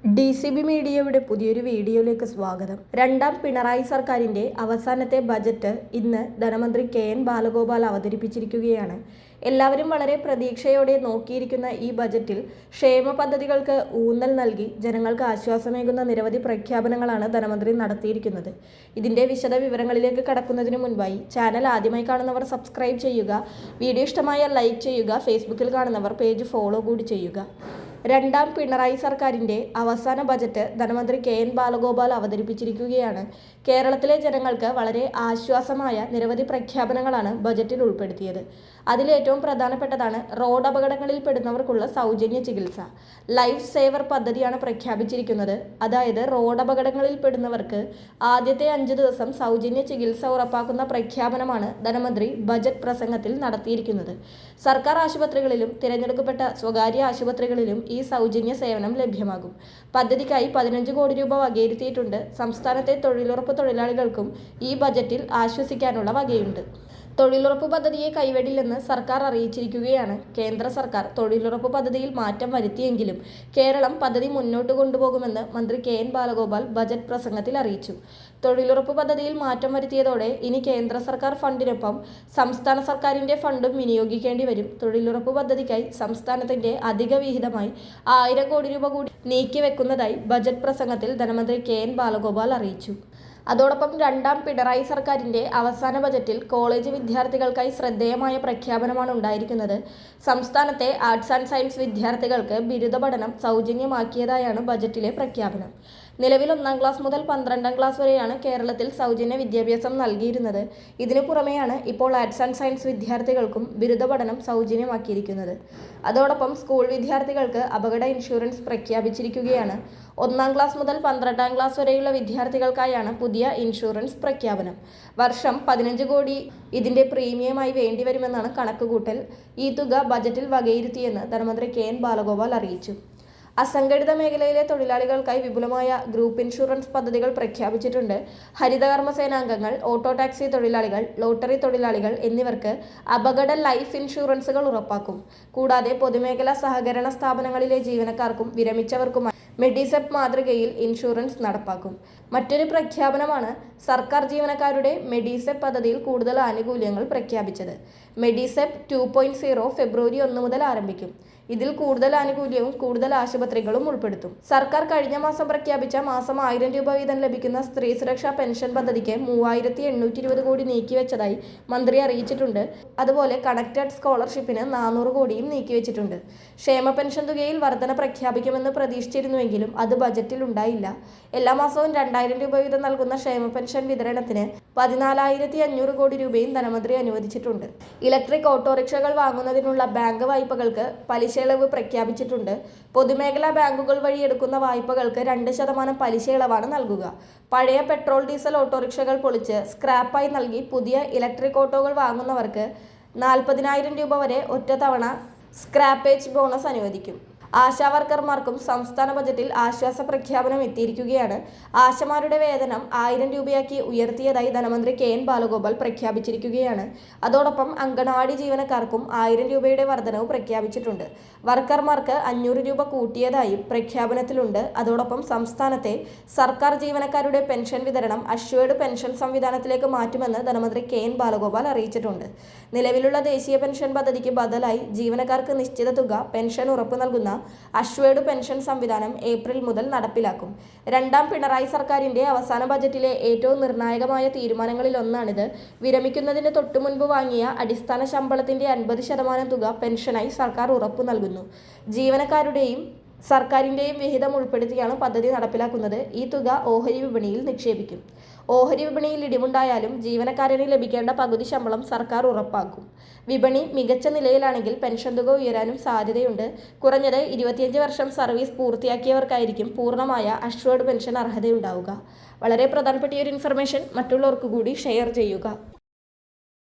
DCB മീഡിയയുടെ പുതിയൊരു വീഡിയോയിലേക്ക് സ്വാഗതം. രണ്ടാം പിണറായി സർക്കാരിൻ്റെ അവസാനത്തെ ബജറ്റ് ഇന്ന് ധനമന്ത്രി KN ബാലഗോപാൽ അവതരിപ്പിച്ചിരിക്കുകയാണ്. എല്ലാവരും വളരെ പ്രതീക്ഷയോടെ നോക്കിയിരിക്കുന്ന ഈ ബജറ്റിൽ ക്ഷേമ പദ്ധതികൾക്ക് ഊന്നൽ നൽകി ജനങ്ങൾക്ക് ആശ്വാസമേകുന്ന നിരവധി പ്രഖ്യാപനങ്ങളാണ് ധനമന്ത്രി നടത്തിയിരിക്കുന്നത്. ഇതിൻ്റെ വിശദ വിവരങ്ങളിലേക്ക് കടക്കുന്നതിന് മുൻപായി ചാനൽ ആദ്യമായി കാണുന്നവർ സബ്സ്ക്രൈബ് ചെയ്യുക, വീഡിയോ ഇഷ്ടമായാൽ ലൈക്ക് ചെയ്യുക, ഫേസ്ബുക്കിൽ കാണുന്നവർ പേജ് ഫോളോ കൂടി ചെയ്യുക. രണ്ടാം പിണറായി സർക്കാരിൻ്റെ അവസാന ബജറ്റ് ധനമന്ത്രി KN ബാലഗോപാൽ അവതരിപ്പിച്ചിരിക്കുകയാണ്. കേരളത്തിലെ ജനങ്ങൾക്ക് വളരെ ആശ്വാസമായ നിരവധി പ്രഖ്യാപനങ്ങളാണ് ബജറ്റിൽ ഉൾപ്പെടുത്തിയത്. അതിലേറ്റവും പ്രധാനപ്പെട്ടതാണ് റോഡ് അപകടങ്ങളിൽ പെടുന്നവർക്കുള്ള സൗജന്യ ചികിത്സ. ലൈഫ് സേവർ പദ്ധതിയാണ് പ്രഖ്യാപിച്ചിരിക്കുന്നത്. അതായത് റോഡ് അപകടങ്ങളിൽ പെടുന്നവർക്ക് ആദ്യത്തെ 5 ദിവസം സൗജന്യ ചികിത്സ ഉറപ്പാക്കുന്ന പ്രഖ്യാപനമാണ് ധനമന്ത്രി ബജറ്റ് പ്രസംഗത്തിൽ നടത്തിയിരിക്കുന്നത്. സർക്കാർ ആശുപത്രികളിലും തിരഞ്ഞെടുക്കപ്പെട്ട സ്വകാര്യ ആശുപത്രികളിലും ഈ സൗജന്യ സേവനം ലഭ്യമാകും. പദ്ധതിക്കായി 15 കോടി രൂപ വകയിരുത്തിയിട്ടുണ്ട്. സംസ്ഥാനത്തെ തൊഴിലുറപ്പ് തൊഴിലാളികൾക്കും ഈ ബജറ്റിൽ ആശ്വസിക്കാനുള്ള വകയുണ്ട്. തൊഴിലുറപ്പ് പദ്ധതിയെ കൈവിടില്ലെന്ന് സർക്കാർ അറിയിച്ചിരിക്കുകയാണ്. കേന്ദ്ര സർക്കാർ തൊഴിലുറപ്പ് പദ്ധതിയിൽ മാറ്റം വരുത്തിയെങ്കിലും കേരളം പദ്ധതി മുന്നോട്ട് കൊണ്ടുപോകുമെന്ന് മന്ത്രി KN ബാലഗോപാൽ ബജറ്റ് പ്രസംഗത്തിൽ അറിയിച്ചു. തൊഴിലുറപ്പ് പദ്ധതിയിൽ മാറ്റം വരുത്തിയതോടെ ഇനി കേന്ദ്ര സർക്കാർ ഫണ്ടിനൊപ്പം സംസ്ഥാന സർക്കാരിൻ്റെ ഫണ്ടും വിനിയോഗിക്കേണ്ടി വരും. തൊഴിലുറപ്പ് പദ്ധതിക്കായി സംസ്ഥാനത്തിൻ്റെ അധിക വിഹിതമായി 1000 കോടി രൂപ കൂടി നീക്കിവെക്കുന്നതായി ബജറ്റ് പ്രസംഗത്തിൽ ധനമന്ത്രി KN ബാലഗോപാൽ അറിയിച്ചു. അതോടൊപ്പം രണ്ടാം പിണറായി സർക്കാരിൻ്റെ അവസാന ബജറ്റിൽ കോളേജ് വിദ്യാർത്ഥികൾക്കായി ശ്രദ്ധേയമായ പ്രഖ്യാപനമാണ് ഉണ്ടായിരിക്കുന്നത്. സംസ്ഥാനത്തെ ആർട്സ് ആൻഡ് സയൻസ് വിദ്യാർത്ഥികൾക്ക് ബിരുദ പഠനം സൗജന്യമാക്കിയതായാണ് ബജറ്റിലെ പ്രഖ്യാപനം. നിലവിൽ 1-ാം ക്ലാസ് മുതൽ 12-ാം ക്ലാസ് വരെയാണ് കേരളത്തിൽ സൗജന്യ വിദ്യാഭ്യാസം നൽകിയിരുന്നത്. ഇതിനു പുറമെയാണ് ഇപ്പോൾ ആർട്സ് ആൻഡ് സയൻസ് വിദ്യാർത്ഥികൾക്കും ബിരുദ പഠനം സൗജന്യമാക്കിയിരിക്കുന്നത്. അതോടൊപ്പം സ്കൂൾ വിദ്യാർത്ഥികൾക്ക് അപകട ഇൻഷുറൻസ് പ്രഖ്യാപിച്ചിരിക്കുകയാണ്. 1-ാം ക്ലാസ് മുതൽ 12-ാം ക്ലാസ് വരെയുള്ള വിദ്യാർത്ഥികൾക്കായാണ് പുതിയ ഇൻഷുറൻസ് പ്രഖ്യാപനം. വർഷം 15 കോടി ഇതിൻ്റെ പ്രീമിയമായി വേണ്ടിവരുമെന്നാണ് കണക്കുകൂട്ടൽ. ഈ തുക ബജറ്റിൽ വകയിരുത്തിയെന്ന് ധനമന്ത്രി KN ബാലഗോപാൽ അറിയിച്ചു. അസംഘടിത മേഖലയിലെ തൊഴിലാളികൾക്കായി വിപുലമായ ഗ്രൂപ്പ് ഇൻഷുറൻസ് പദ്ധതികൾ പ്രഖ്യാപിച്ചിട്ടുണ്ട്. ഹരിതകർമ്മ സേനാംഗങ്ങൾ, ഓട്ടോ ടാക്സി തൊഴിലാളികൾ, ലോട്ടറി തൊഴിലാളികൾ എന്നിവർക്ക് അപകട ലൈഫ് ഇൻഷുറൻസുകൾ ഉറപ്പാക്കും. കൂടാതെ പൊതുമേഖലാ സഹകരണ സ്ഥാപനങ്ങളിലെ ജീവനക്കാർക്കും വിരമിച്ചവർക്കുമായി മെഡിസെപ്പ് മാതൃകയിൽ ഇൻഷുറൻസ് നടപ്പാക്കും. മറ്റൊരു പ്രഖ്യാപനമാണ് സർക്കാർ ജീവനക്കാരുടെ മെഡിസെപ്പ് പദ്ധതിയിൽ കൂടുതൽ ആനുകൂല്യങ്ങൾ പ്രഖ്യാപിച്ചത്. മെഡിസെപ്പ് 2.0 ഫെബ്രുവരി 1 മുതൽ ആരംഭിക്കും. ഇതിൽ കൂടുതൽ ആനുകൂല്യവും കൂടുതൽ ആശുപത്രികളും ഉൾപ്പെടുത്തും. സർക്കാർ കഴിഞ്ഞ മാസം പ്രഖ്യാപിച്ച മാസം 1000 രൂപ വീതം ലഭിക്കുന്ന സ്ത്രീ സുരക്ഷാ പെൻഷൻ പദ്ധതിക്ക് 3820 കോടി നീക്കിവെച്ചതായി മന്ത്രി അറിയിച്ചിട്ടുണ്ട്. അതുപോലെ കണക്റ്റഡ് സ്കോളർഷിപ്പിന് 400 കോടിയും നീക്കിവെച്ചിട്ടുണ്ട്. ക്ഷേമ പെൻഷൻ തുകയിൽ വർധന പ്രഖ്യാപിക്കുമെന്ന് പ്രതീക്ഷിച്ചിരുന്നുവെങ്കിലും അത് ബജറ്റിൽ ഉണ്ടായില്ല. എല്ലാ മാസവും 2000 രൂപ വീതം നൽകുന്ന ക്ഷേമ പെൻഷൻ വിതരണത്തിന് 14,500 കോടി രൂപയും ധനമന്ത്രി അനുവദിച്ചിട്ടുണ്ട്. ഇലക്ട്രിക് ഓട്ടോറിക്ഷകൾ വാങ്ങുന്നതിനുള്ള ബാങ്ക് വായ്പകൾക്ക് പലിശയിളവ് പ്രഖ്യാപിച്ചിട്ടുണ്ട്. പൊതുമേഖലാ ബാങ്കുകൾ വഴി എടുക്കുന്ന വായ്പകൾക്ക് 2% പലിശ ഇളവാണ് നൽകുക. പഴയ പെട്രോൾ ഡീസൽ ഓട്ടോറിക്ഷകൾ പൊളിച്ച് സ്ക്രാപ്പായി നൽകി പുതിയ ഇലക്ട്രിക് ഓട്ടോകൾ വാങ്ങുന്നവർക്ക് 40,000 രൂപ വരെ ഒറ്റത്തവണ സ്ക്രാപ്പേജ് ബോണസ് അനുവദിക്കും. ആശാവർക്കർമാർക്കും സംസ്ഥാന ബജറ്റിൽ ആശ്വാസ പ്രഖ്യാപനം എത്തിയിരിക്കുകയാണ്. ആശമാരുടെ വേതനം 1000 രൂപയാക്കി ഉയർത്തിയതായി ധനമന്ത്രി KN ബാലഗോപാൽ പ്രഖ്യാപിച്ചിരിക്കുകയാണ്. അതോടൊപ്പം അങ്കണവാടി ജീവനക്കാർക്കും 1000 രൂപയുടെ വർധനവ് പ്രഖ്യാപിച്ചിട്ടുണ്ട്. വർക്കർമാർക്ക് 500 രൂപ കൂട്ടിയതായും പ്രഖ്യാപനത്തിലുണ്ട്. അതോടൊപ്പം സംസ്ഥാനത്തെ സർക്കാർ ജീവനക്കാരുടെ പെൻഷൻ വിതരണം അഷ്വേർഡ് പെൻഷൻ സംവിധാനത്തിലേക്ക് മാറ്റുമെന്ന് ധനമന്ത്രി KN ബാലഗോപാൽ അറിയിച്ചിട്ടുണ്ട്. നിലവിലുള്ള ദേശീയ പെൻഷൻ പദ്ധതിക്ക് ബദലായി ജീവനക്കാർക്ക് നിശ്ചിത തുക പെൻഷൻ ഉറപ്പു നൽകുന്ന അഷ്വേർഡ് പെൻഷൻ സംവിധാനം ഏപ്രിൽ മുതൽ നടപ്പിലാക്കും. രണ്ടാം പിണറായി സർക്കാരിൻ്റെ അവസാന ബജറ്റിലെ ഏറ്റവും നിർണായകമായ തീരുമാനങ്ങളിലൊന്നാണിത്. വിരമിക്കുന്നതിന് തൊട്ടുമുൻപ് വാങ്ങിയ അടിസ്ഥാന ശമ്പളത്തിൻ്റെ 50% തുക പെൻഷനായി സർക്കാർ ഉറപ്പു നൽകുന്നു. ജീവനക്കാരുടെയും സർക്കാരിൻ്റെയും വിഹിതം ഉൾപ്പെടുത്തിയാണ് പദ്ധതി നടപ്പിലാക്കുന്നത്. ഈ തുക ഓഹരി വിപണിയിൽ നിക്ഷേപിക്കും. ഓഹരി വിപണിയിൽ ഇടിവുണ്ടായാലും ജീവനക്കാരന് ലഭിക്കേണ്ട പകുതി ശമ്പളം സർക്കാർ ഉറപ്പാക്കും. വിപണി മികച്ച നിലയിലാണെങ്കിൽ പെൻഷൻ തുക ഉയരാനും സാധ്യതയുണ്ട്. കുറഞ്ഞത് 25 വർഷം സർവീസ് പൂർത്തിയാക്കിയവർക്കായിരിക്കും പൂർണ്ണമായ അഷ്വേർഡ് പെൻഷൻ അർഹതയുണ്ടാവുക. വളരെ പ്രധാനപ്പെട്ട ഒരു ഇൻഫർമേഷൻ മറ്റുള്ളവർക്ക് കൂടി ഷെയർ ചെയ്യുക.